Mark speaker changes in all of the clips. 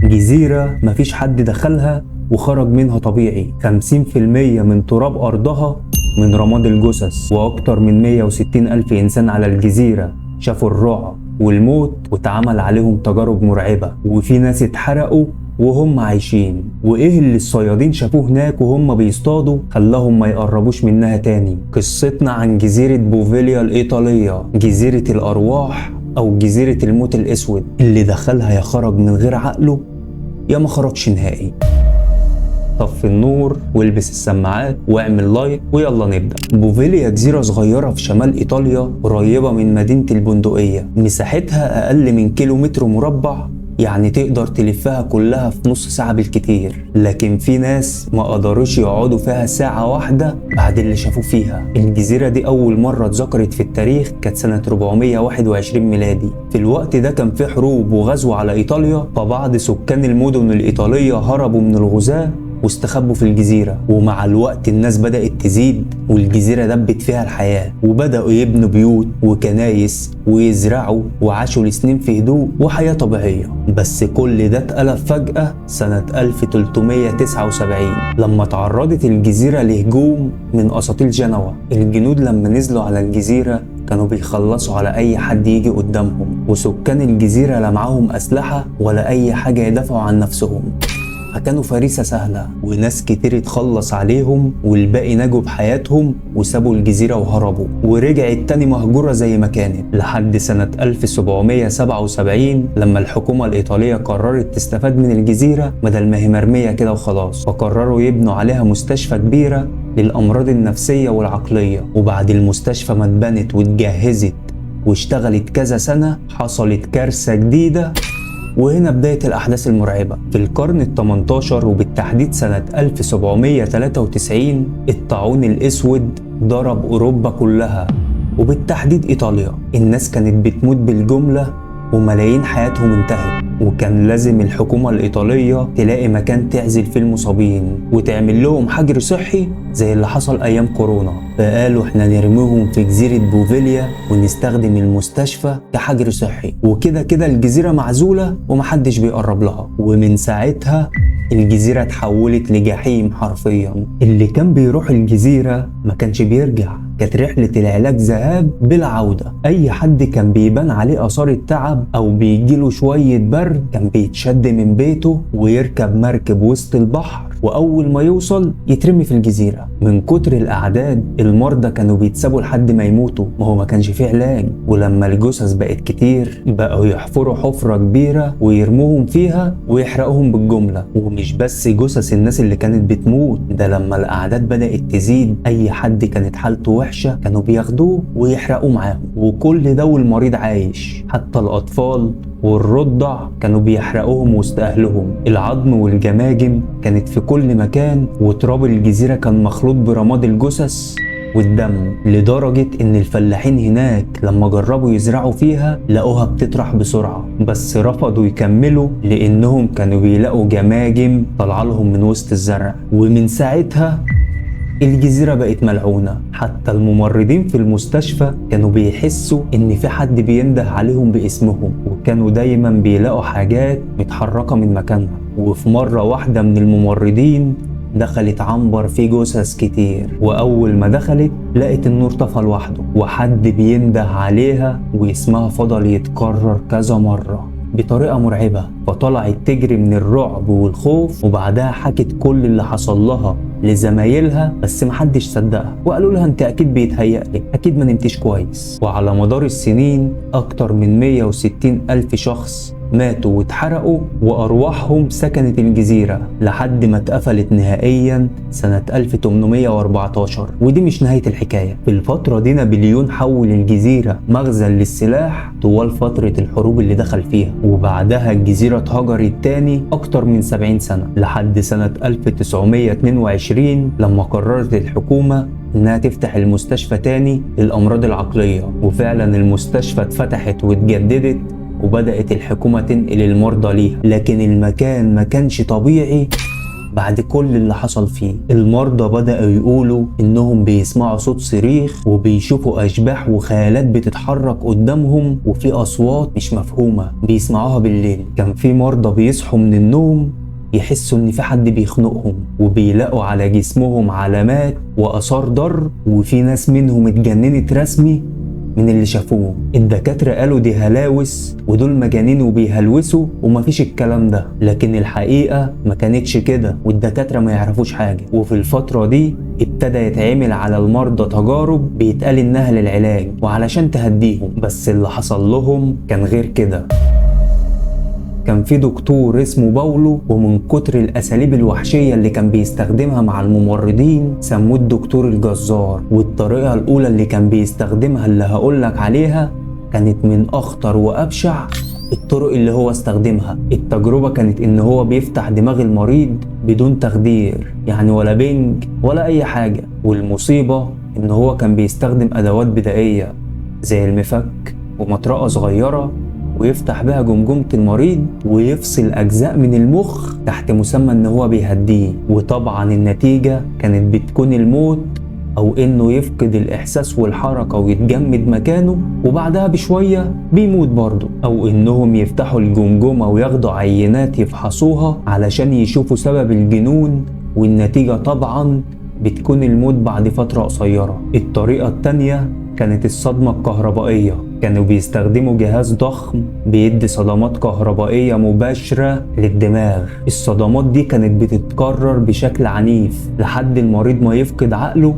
Speaker 1: جزيرة مفيش حد دخلها وخرج منها طبيعي. 50% من تراب أرضها من رماد الجثث، وأكتر من 160 ألف إنسان على الجزيرة شافوا الرعب والموت واتعمل عليهم تجارب مرعبة، وفي ناس اتحرقوا وهم عايشين. وايه اللي الصيادين شافوه هناك وهم بيصطادوا خلاهم ما يقربوش منها تاني؟ قصتنا عن جزيرة بوفيليا الإيطالية، جزيرة الأرواح أو جزيرة الموت الأسود، اللي دخلها يا خرج من غير عقله يا ما خرجش نهائي. طفي النور والبس السماعات واعمل لايك ويلا نبدأ. بوفيليا جزيرة صغيرة في شمال إيطاليا قريبة من مدينة البندقية، مساحتها أقل من كيلومتر مربع، يعني تقدر تلفها كلها في نص ساعة بالكتير. لكن في ناس ما قدروش يقعدوا فيها ساعة واحدة بعد اللي شافوه فيها. الجزيرة دي أول مرة اتذكرت في التاريخ كانت سنة 421 ميلادي. في الوقت ده كان في حروب وغزو على إيطاليا، فبعض سكان المدن الإيطالية هربوا من الغزاة واستخبوا في الجزيرة. ومع الوقت الناس بدأت تزيد والجزيرة دبت فيها الحياة، وبدأوا يبنوا بيوت وكنايس ويزرعوا وعاشوا لسنين في هدوء وحياة طبيعية. بس كل ده اتقلب فجأة سنة 1379 لما تعرضت الجزيرة لهجوم من أساطيل جنوة. الجنود لما نزلوا على الجزيرة كانوا بيخلصوا على أي حد يجي قدامهم، وسكان الجزيرة لا معاهم أسلحة ولا أي حاجة يدافعوا عن نفسهم، فكانوا فريسة سهلة. وناس كتير اتخلص عليهم والباقي نجوا بحياتهم وسابوا الجزيرة وهربوا، ورجعت تاني مهجورة زي ما كانت لحد سنة 1777 لما الحكومة الإيطالية قررت تستفاد من الجزيرة بدل ما هي مرمية كده وخلاص، فقرروا يبنوا عليها مستشفى كبيرة للأمراض النفسية والعقلية. وبعد المستشفى ما اتبنت واتجهزت واشتغلت كذا سنة حصلت كارثة جديدة، وهنا بداية الأحداث المرعبة. في القرن ال18 وبالتحديد سنة 1793 الطاعون الأسود ضرب أوروبا كلها وبالتحديد إيطاليا. الناس كانت بتموت بالجملة وملايين حياتهم انتهت، وكان لازم الحكومة الإيطالية تلاقي مكان تعزل فيه المصابين وتعمل لهم حجر صحي زي اللي حصل أيام كورونا. فقالوا احنا نرميهم في جزيرة بوفيليا ونستخدم المستشفى كحجر صحي، وكده كده الجزيرة معزولة ومحدش بيقرب لها. ومن ساعتها الجزيرة اتحولت لجحيم حرفيا. اللي كان بيروح الجزيرة ما كانش بيرجع، كانت رحلة العلاج ذهاب بلا عودة. أي حد كان بيبان عليه آثار التعب أو بيجيله شوية برد كان بيتشد من بيته ويركب مركب وسط البحر، وأول ما يوصل يترمي في الجزيرة. من كتر الأعداد المرضى كانوا بيتسابوا لحد ما يموتوا، ما هو ما كانش فيه علاج. ولما الجثث بقت كتير بقوا يحفروا حفرة كبيرة ويرموهم فيها ويحرقوهم بالجملة. ومش بس جثث الناس اللي كانت بتموت، ده لما الأعداد بدأت تزيد أي حد كانت حالته وحشة كانوا بياخدوه ويحرقوه معاهم. وكل ده والمريض عايش، حتى الأطفال والرضع كانوا بيحرقوهم وسط أهلهم. العظم والجماجم كانت في كل مكان، وتراب الجزيرة كان مخلوط برماد الجثث والدم، لدرجة إن الفلاحين هناك لما جربوا يزرعوا فيها لقوها بتطرح بسرعة، بس رفضوا يكملوا لأنهم كانوا بيلاقوا جماجم طالعة لهم من وسط الزرع. ومن ساعتها الجزيرة بقت ملعونة. حتى الممرضين في المستشفى كانوا بيحسوا إن في حد بينده عليهم باسمهم، وكانوا دايما بيلاقوا حاجات متحركة من مكانها. وفي مرة واحدة من الممرضين دخلت عنبر فيه جثث كتير، وأول ما دخلت لقت النور طفى لوحده وحد بينده عليها واسمها فضل يتكرر كذا مرة بطريقة مرعبة. فطلعت تجري من الرعب والخوف، وبعدها حكت كل اللي حصل لها لزمايلها، بس محدش صدقها وقالوا لها انت اكيد بيتهيألك، اكيد ما نمتش كويس. وعلى مدار السنين اكتر من 160 ألف شخص ماتوا واتحرقوا وأرواحهم سكنت الجزيرة لحد ما اتقفلت نهائيا سنة 1814. ودي مش نهاية الحكاية. في الفترة دي نابليون حول الجزيرة مخزن للسلاح طوال فترة الحروب اللي دخل فيها، وبعدها الجزيرة اتهجرت تاني أكتر من 70 سنة لحد سنة 1922 لما قررت الحكومة إنها تفتح المستشفى تاني للأمراض العقلية. وفعلا المستشفى اتفتحت واتجددت وبدأت الحكومة تنقل المرضى ليها، لكن المكان ما كانش طبيعي بعد كل اللي حصل فيه. المرضى بدأوا يقولوا إنهم بيسمعوا صوت صريخ وبيشوفوا أشباح وخيالات بتتحرك قدامهم، وفي أصوات مش مفهومة بيسمعوها بالليل. كان في مرضى بيصحوا من النوم يحسوا إن في حد بيخنقهم، وبيلاقوا على جسمهم علامات وآثار ضرب، وفي ناس منهم اتجننت رسمي من اللي شافوه. الدكاترة قالوا دي هلاوس ودول مجانين وبيهلوسوا ومفيش الكلام ده، لكن الحقيقة ما كانتش كده، والدكاترة ما يعرفوش حاجة. وفي الفترة دي ابتدى يتعمل على المرضى تجارب بيتقال إنها للعلاج وعلشان تهديهم، بس اللي حصل لهم كان غير كده. كان في دكتور اسمه باولو، ومن كتر الأساليب الوحشية اللي كان بيستخدمها مع الممرضين سموه الدكتور الجزار. والطريقة الأولى اللي كان بيستخدمها اللي هقولك عليها كانت من أخطر وأبشع الطرق اللي هو استخدمها. التجربة كانت إن هو بيفتح دماغ المريض بدون تخدير، يعني ولا بنج ولا أي حاجة. والمصيبة إن هو كان بيستخدم أدوات بدائية زي المفك ومطرقة صغيرة، ويفتح بها جمجمة المريض ويفصل أجزاء من المخ تحت مسمى إن هو بيهديه. وطبعا النتيجة كانت بتكون الموت، أو إنه يفقد الإحساس والحركة ويتجمد مكانه، وبعدها بشوية بيموت برضه. أو إنهم يفتحوا الجمجمة وياخدوا عينات يفحصوها علشان يشوفوا سبب الجنون، والنتيجة طبعا بتكون الموت بعد فترة قصيرة. الطريقة التانية كانت الصدمة الكهربائية. كانوا بيستخدموا جهاز ضخم بيدي صدمات كهربائية مباشرة للدماغ. الصدمات دي كانت بتتكرر بشكل عنيف لحد المريض ما يفقد عقله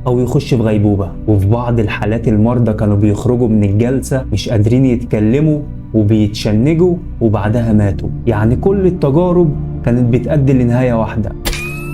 Speaker 1: أو يخش في غيبوبة. وفي بعض الحالات المرضى كانوا بيخرجوا من الجلسة مش قادرين يتكلموا وبيتشنجوا وبعدها ماتوا. يعني كل التجارب كانت بتؤدي لنهاية واحدة،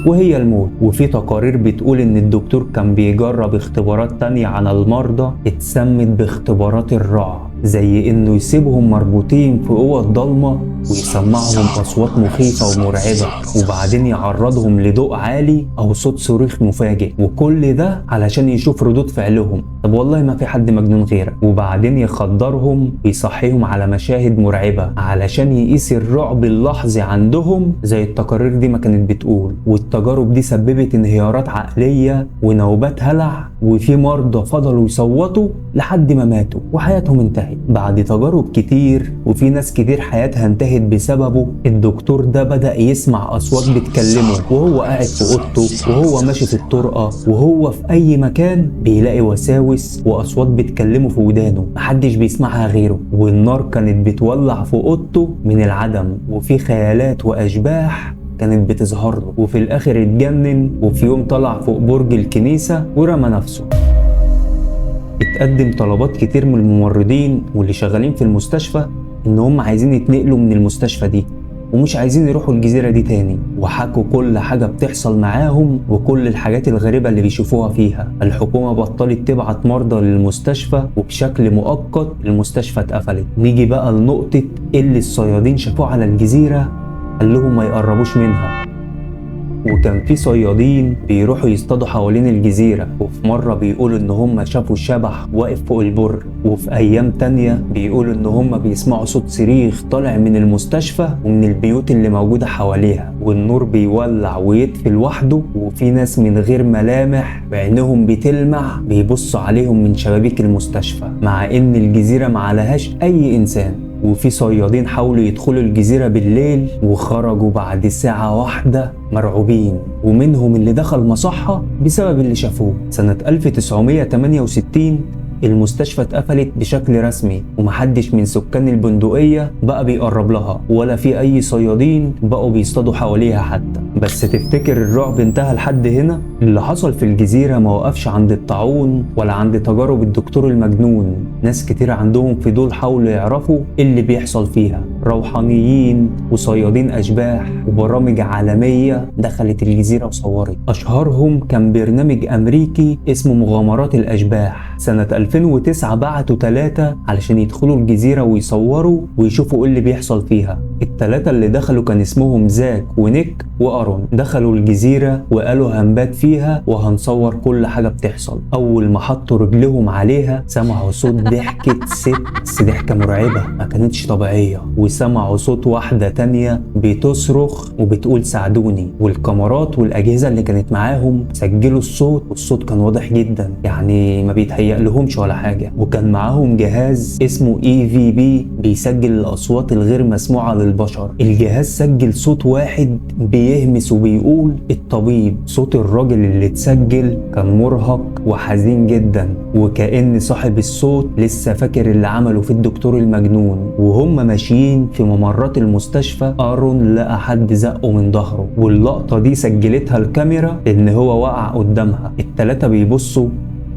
Speaker 1: وهي الموت. وفي تقارير بتقول ان الدكتور كان بيجرب اختبارات تانية على المرضى اتسمت باختبارات الرعب، زي انه يسيبهم مربوطين في اوض ضلمة ويسمعهم اصوات مخيفة ومرعبة، وبعدين يعرضهم لضوء عالي او صوت صريخ مفاجئ، وكل ده علشان يشوف ردود فعلهم. طب والله ما في حد مجنون غيرك. وبعدين يخدرهم ويصحيهم على مشاهد مرعبة علشان يقيس الرعب اللحظي عندهم زي التقارير دي ما كانت بتقول. التجارب دي سببت انهيارات عقلية ونوبات هلع، وفي مرضى فضلوا يصوتوا لحد ما ماتوا وحياتهم انتهت بعد تجارب كتير. وفي ناس كتير حياتها انتهت بسببه. الدكتور ده بدأ يسمع أصوات بتكلمه وهو قاعد في أوضته، وهو ماشي في الطرقة، وهو في أي مكان بيلاقي وساوس وأصوات بتكلمه في ودانه محدش بيسمعها غيره. والنار كانت بتولع في أوضته من العدم، وفي خيالات وأشباح كانت بتظهر له. وفي الاخر اتجنن، وفي يوم طلع فوق برج الكنيسة ورمى نفسه. اتقدم طلبات كتير من الممرضين واللي شغالين في المستشفى ان هم عايزين يتنقلوا من المستشفى دي ومش عايزين يروحوا الجزيرة دي تاني، وحكوا كل حاجة بتحصل معاهم وكل الحاجات الغريبة اللي بيشوفوها فيها. الحكومة بطلت تبعت مرضى للمستشفى، وبشكل مؤقت المستشفى اتقفلت. نيجي بقى لنقطة اللي الصيادين شافوه على الجزيرة قال لهم ما يقربوش منها. وكان في صيادين بيروحوا يصطادوا حوالين الجزيرة، وفي مرة بيقولوا ان هم شافوا شبح واقف فوق البر، وفي ايام تانية بيقولوا ان هم بيسمعوا صوت صريخ طالع من المستشفى ومن البيوت اللي موجودة حواليها، والنور بيولع ويطفي لوحده، وفي ناس من غير ملامح بعينهم بتلمع بيبصوا عليهم من شبابيك المستشفى، مع ان الجزيرة معلهاش اي انسان. وفي صيادين حاولوا يدخلوا الجزيرة بالليل وخرجوا بعد ساعة واحدة مرعوبين، ومنهم اللي دخل مصحة بسبب اللي شافوه. سنة 1968 المستشفى اتقفلت بشكل رسمي، ومحدش من سكان البندقية بقى بيقرب لها، ولا في أي صيادين بقوا بيصطادوا حواليها حتى. بس تفتكر الرعب انتهى لحد هنا؟ اللي حصل في الجزيرة ما وقفش عند الطاعون ولا عند تجارب الدكتور المجنون. ناس كتير عندهم فضول حاولوا يعرفوا ايه اللي بيحصل فيها. روحانيين وصيادين أشباح وبرامج عالمية دخلت الجزيرة وصورت. أشهرهم كان برنامج أمريكي اسمه مغامرات الأشباح، سنة 2009 بعتوا 3 علشان يدخلوا الجزيرة ويصوروا ويشوفوا ايه اللي بيحصل فيها. ال3 اللي دخلوا كان اسمهم زاك ونيك وارون. دخلوا الجزيرة وقالوا هنبات فيها وهنصور كل حاجة بتحصل. اول ما حطوا رجلهم عليها سمعوا صوت ضحكة ست، بس ضحكة مرعبة ما كانتش طبيعية، وسمعوا صوت واحدة تانية بتصرخ وبتقول ساعدوني. والكاميرات والاجهزة اللي كانت معاهم سجلوا الصوت، والصوت كان واضح جدا، يعني ما بيتهيأ لهمش ولا حاجة. وكان معاهم جهاز اسمه EVP بيسجل الاصوات الغير مسموعة للبشر. الجهاز سجل صوت واحد بيهمس وبيقول الطبيب. صوت الراجل اللي اتسجل كان مرهق وحزين جدا، وكأن صاحب الصوت لسه فاكر اللي عمله في الدكتور المجنون. وهم ماشيين في ممرات المستشفى ارون لقى حد زقه من ظهره، واللقطة دي سجلتها الكاميرا ان هو وقع قدامها. ال3 بيبصوا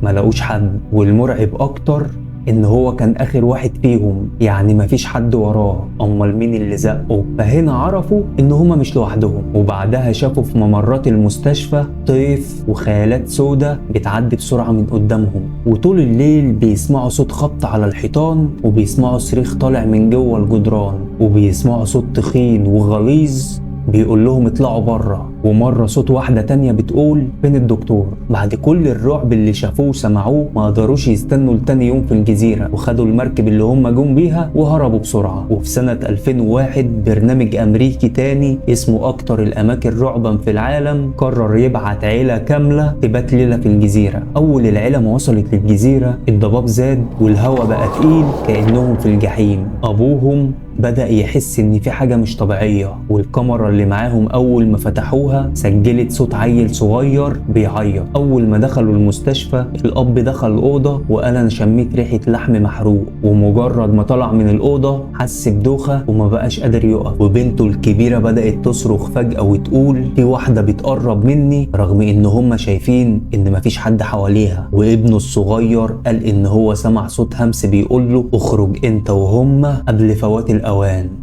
Speaker 1: ما لقوش حد، والمرعب اكتر ان هو كان اخر واحد فيهم، يعني مفيش حد وراه. امال مين اللي زقه؟ فهنا عرفوا ان هما مش لوحدهم. وبعدها شافوا في ممرات المستشفى طيف وخيالات سودة بتعدي بسرعة من قدامهم. وطول الليل بيسمعوا صوت خبط على الحيطان، وبيسمعوا صريخ طالع من جوه الجدران، وبيسمعوا صوت تخين وغليظ بيقول لهم اطلعوا بره. ومرة صوت واحدة تانية بتقول فين الدكتور؟ بعد كل الرعب اللي شافوه وسمعوه ما قدروش يستنوا لتاني يوم في الجزيرة، وخدوا المركب اللي هم جم بيها وهربوا بسرعة. وفي سنة 2001 برنامج أمريكي تاني اسمه أكتر الأماكن رعبا في العالم قرر يبعت عيلة كاملة تبات ليلة في الجزيرة. أول العيلة ما وصلت للجزيرة الضباب زاد والهواء بقى تقيل كأنهم في الجحيم. أبوهم بدأ يحس إن في حاجة مش طبيعية، والكاميرا اللي معاهم أول ما فتحوها سجلت صوت عيل صغير بيعيط. أول ما دخلوا المستشفى الأب دخل الأوضة وقال أنا شميت ريحة لحم محروق، ومجرد ما طلع من الأوضة حس بدوخة وما بقاش قادر يقف. وبنته الكبيرة بدأت تصرخ فجأة وتقول في واحدة بتقرب مني، رغم إن هم شايفين إن مفيش حد حواليها. وابنه الصغير قال إن هو سمع صوت همس بيقول له اخرج أنت وهم قبل فوات الأوان.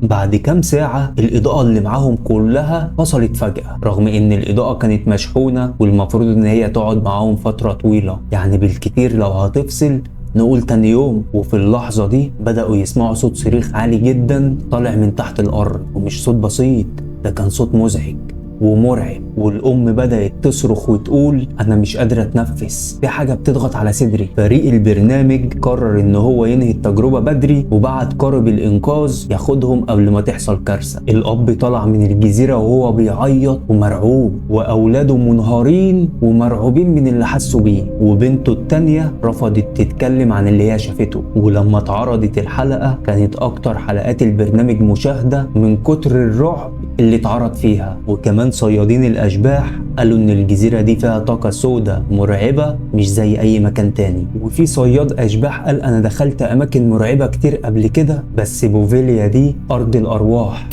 Speaker 1: بعد كام ساعة الإضاءة اللي معاهم كلها فصلت فجأة، رغم إن الإضاءة كانت مشحونة والمفروض إن هي تقعد معاهم فترة طويلة، يعني بالكتير لو هتفصل نقول تاني يوم. وفي اللحظة دي بدأوا يسمعوا صوت صريخ عالي جدا طالع من تحت الأرض، ومش صوت بسيط، ده كان صوت مزعج ومرعب. والأم بدأت تصرخ وتقول أنا مش قادرة أتنفس، في حاجة بتضغط على صدري. فريق البرنامج قرر إن هو ينهي التجربة بدري وبعت قارب الإنقاذ ياخدهم قبل ما تحصل كارثة. الأب طلع من الجزيرة وهو بيعيط ومرعوب، وأولاده منهارين ومرعوبين من اللي حسوا بيه. وبنته التانية رفضت تتكلم عن اللي هي شافته. ولما اتعرضت الحلقة كانت أكتر حلقات البرنامج مشاهدة من كتر الرعب اللي اتعرض فيها. وكمان صيادين الأشباح قالوا إن الجزيرة دي فيها طاقة سودة مرعبة مش زي أي مكان تاني. وفي صياد أشباح قال أنا دخلت أماكن مرعبة كتير قبل كده، بس بوفيليا دي أرض الأرواح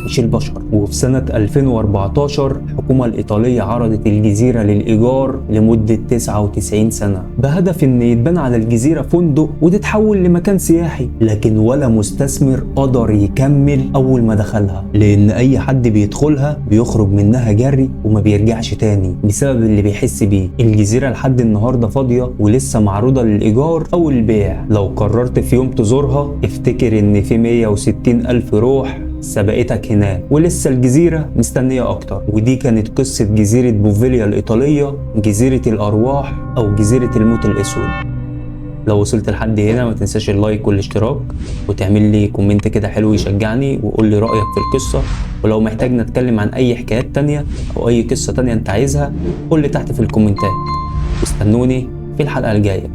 Speaker 1: مش البشر. وفي سنة 2014 الحكومة الإيطالية عرضت الجزيرة للإيجار لمدة 99 سنة بهدف إن يتبنى على الجزيرة فندق وتتحول لمكان سياحي، لكن ولا مستثمر قدر يكمل أول ما دخلها، لأن أي حد بيدخلها بيخرج منها جري وما بيرجعش تاني بسبب اللي بيحس بيه. الجزيرة لحد النهاردة فاضية ولسه معروضة للإيجار أو البيع. لو قررت في يوم تزورها افتكر إن في 160 ألف روح سبقتك هناك، ولسه الجزيرة مستنية أكتر. ودي كانت قصة جزيرة بوفيليا الإيطالية، جزيرة الأرواح أو جزيرة الموت الأسود. لو وصلت لحد هنا ما تنساش اللايك والاشتراك، وتعمل لي كومنت كده حلو يشجعني وقول لي رأيك في القصة. ولو محتاج نتكلم عن أي حكايات تانية أو أي قصة تانية أنت عايزها قول لي تحت في الكومنتات. واستنوني في الحلقة الجاية.